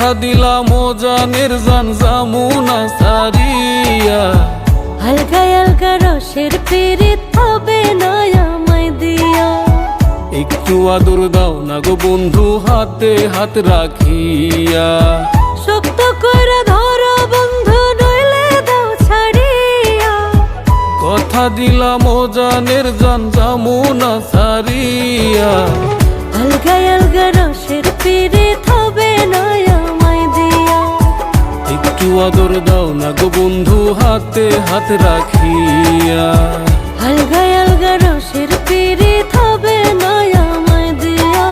কথা দিলাম ও জানের জান জামুনা সারিয়া। হালকায় হালকা রসের পীড়িত হবে না আমায় দিয়া। একটু আদর দাও না গো বন্ধু হাতে হাত রাখিয়া। শক্ত করে ধরো বন্ধু নইলে দাও ছাড়িয়া। কথা দিলাম ও জানের জান জামুনা সারিয়া। হালকায় হালকা রসের পীড়িত হবে না আমায় দিয়া। একটু আদর দাও না গো বন্ধু হাতে হাত রাখিয়া। হালকায় হালকা রসের পীড়িত হবে না